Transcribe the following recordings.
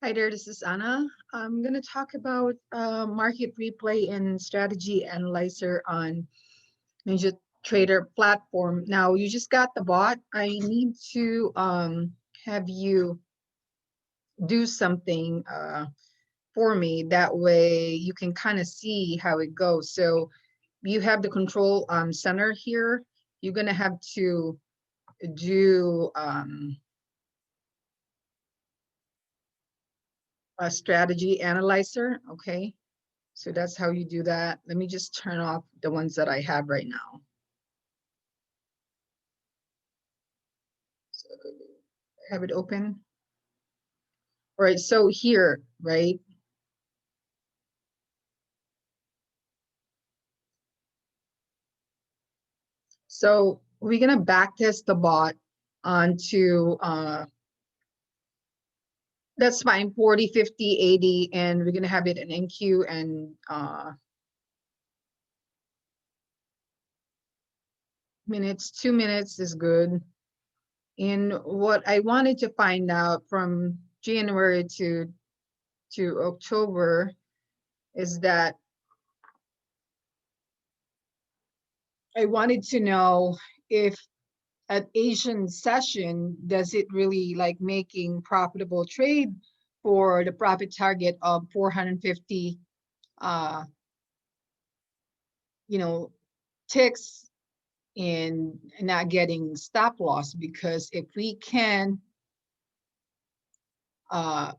Hi there, this is Anna. I'm going to talk about market replay and strategy analyzer on Ninja Trader platform. Now, you just got the bot. I need to have you do something for me. That way you can kind of see how it goes. So you have the control center here. You're going to have to do a strategy analyzer. Okay. So that's how you do that. Let me just turn off the ones that I have right now. So have it open. All right, so here, right? So we're gonna backtest the bot onto that's fine, 40, 50, 80, and we're gonna have it in NQ and minutes, 2 minutes is good. And what I wanted to find out from January to October is that I wanted to know if at Asian session, does it really like making profitable trade for the profit target of 450, uh, you know, ticks and not getting stop loss? Because uh,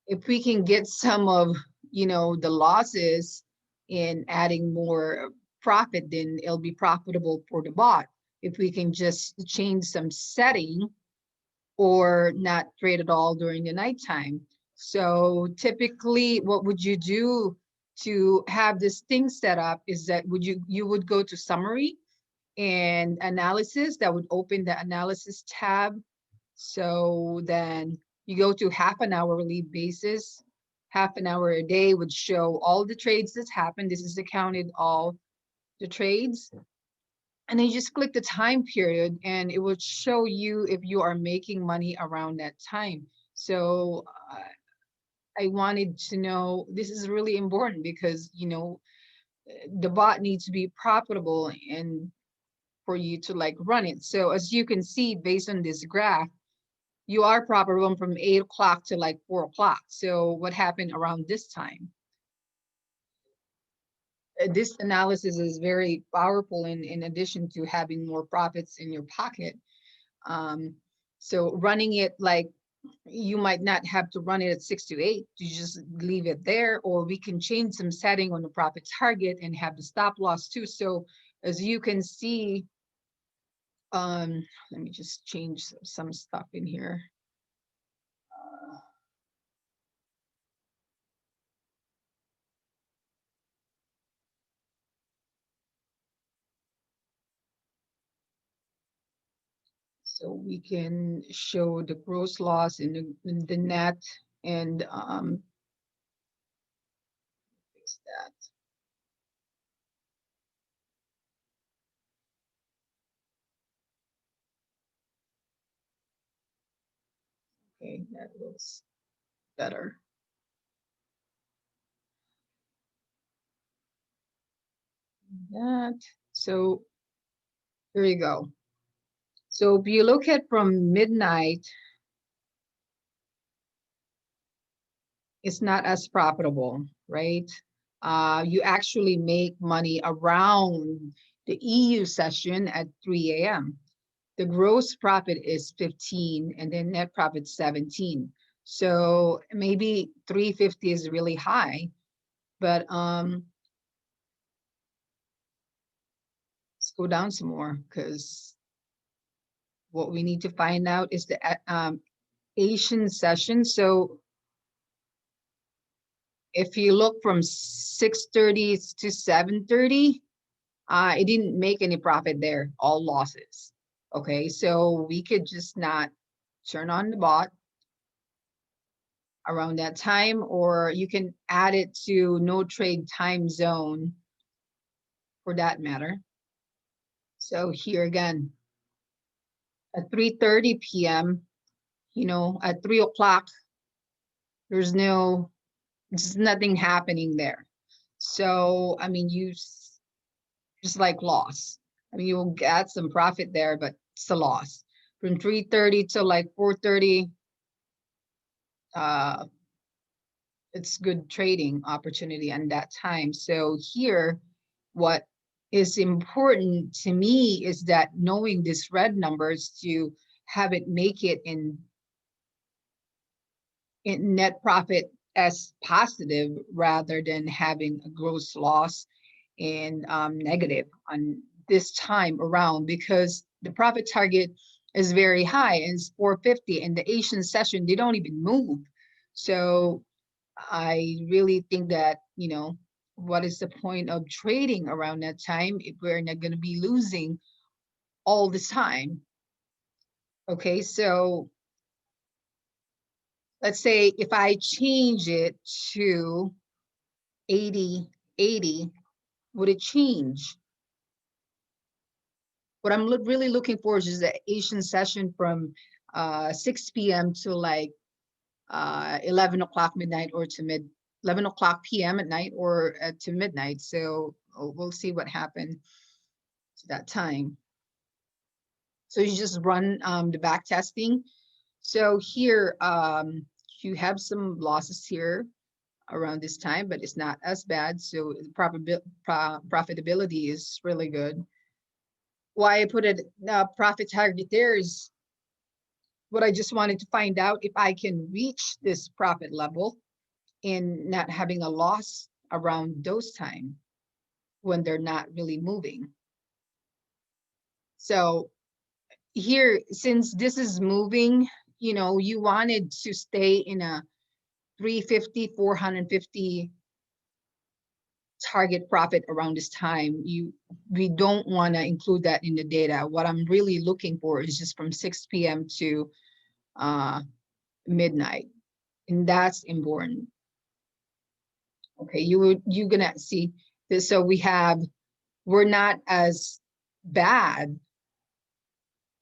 if we can get some of, the losses in adding more profit, then it'll be profitable for the bot. If we can just change some setting or not trade at all during the nighttime. So typically, what would you do to have this thing set up is that you would go to summary and analysis. That would open the analysis tab. So then you go to half an hourly basis. Half an hour a day would show all the trades that's happened. This is counted all the trades. And then you just click the time period and it will show you if you are making money around that time. So I wanted to know, this is really important because, the bot needs to be profitable and for you to like run it. So as you can see, based on this graph, you are profitable from 8 o'clock to like 4 o'clock. So what happened around this time? This analysis is very powerful in addition to having more profits in your pocket. Um, so running it like you might not have to run it at 6 to 8. You just leave it there, or we can change some setting on the profit target and have the stop loss too. So as you can see, let me just change some stuff in here. So we can show the gross loss in the net and fix that. Okay, that looks better. That. So here you go. So if you look at from midnight, it's not as profitable, right? You actually make money around the EU session at 3 a.m. The gross profit is 15 and then net profit 17. So maybe 350 is really high, but let's go down some more because what we need to find out is the Asian session. So if you look from 6:30 to 7:30, it didn't make any profit there, all losses. Okay, so we could just not turn on the bot around that time, or you can add it to no trade time zone for that matter. So here again, at 3:30 p.m., you know, at 3 o'clock, there's nothing happening there. So, I mean, just like loss. I mean, you will get some profit there, but it's a loss. From 3:30 to like 4:30, uh, it's good trading opportunity on that time. So here, what is important to me is that knowing this red numbers to have it make it in net profit as positive rather than having a gross loss and negative on this time around, because the profit target is very high and it's 450, and the Asian session they don't even move. So I really think that, you know, what is the point of trading around that time if we're not going to be losing all this time? Okay, so let's say if I change it to 80, would it change? What I'm really looking for is just the Asian session from 6 p.m. to like 11 o'clock midnight, or to 11 o'clock p.m. at night, or to midnight. So we'll see what happened to that time. So you just run the back testing. So here you have some losses here around this time, but it's not as bad. So the profitability is really good. Why I put it profit target there is what I just wanted to find out if I can reach this profit level and not having a loss around those time when they're not really moving. So here, since this is moving, you know, you wanted to stay in a 350, 450 target profit around this time. We don't want to include that in the data. What I'm really looking for is just from 6 p.m. to midnight, and that's important. Okay, you're gonna see this. So we're not as bad,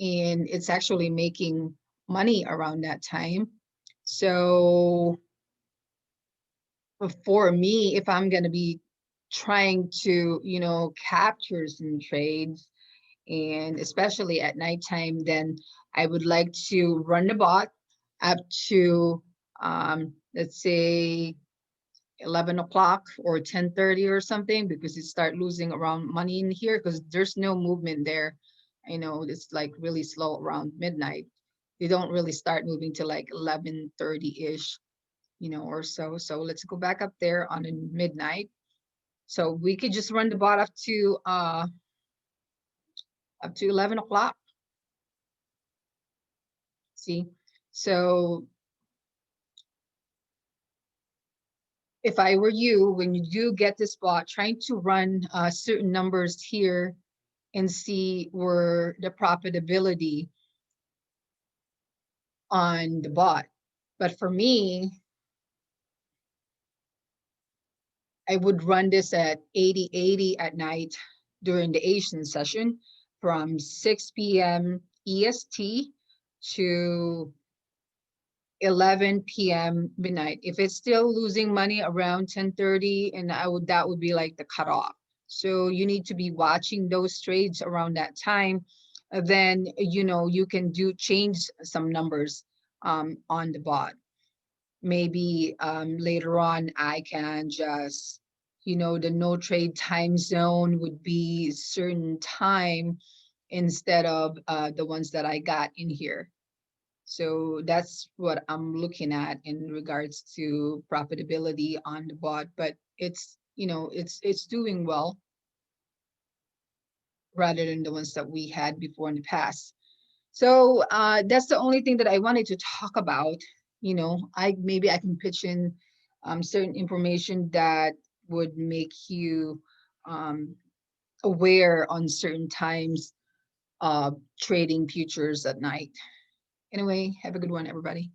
and it's actually making money around that time. So for me, if I'm going to be trying to, you know, capture some trades, and especially at nighttime, then I would like to run the bot up to, let's say 11 o'clock or 10:30 or something, because it start losing around money in here because there's no movement there. I know it's like really slow around midnight. They don't really start moving till like 11:30-ish, you know, or so. So let's go back up there on a midnight. So we could just run the bot up to 11 o'clock. See, so if I were you, when you do get this bot, trying to run certain numbers here and see where the profitability on the bot. But for me, I would run this at 80 at night during the Asian session from 6 p.m. EST to 11 p.m. midnight. If it's still losing money around 10:30, and that would be like the cutoff. So you need to be watching those trades around that time. Then, you know, you can change some numbers on the bot. Maybe later on I can just, you know, the no trade time zone would be certain time instead of the ones that I got in here. So that's what I'm looking at in regards to profitability on the bot, but it's, you know, it's doing well rather than the ones that we had before in the past. So that's the only thing that I wanted to talk about. You know, maybe I can pitch in certain information that would make you aware on certain times of trading futures at night. Anyway, have a good one, everybody.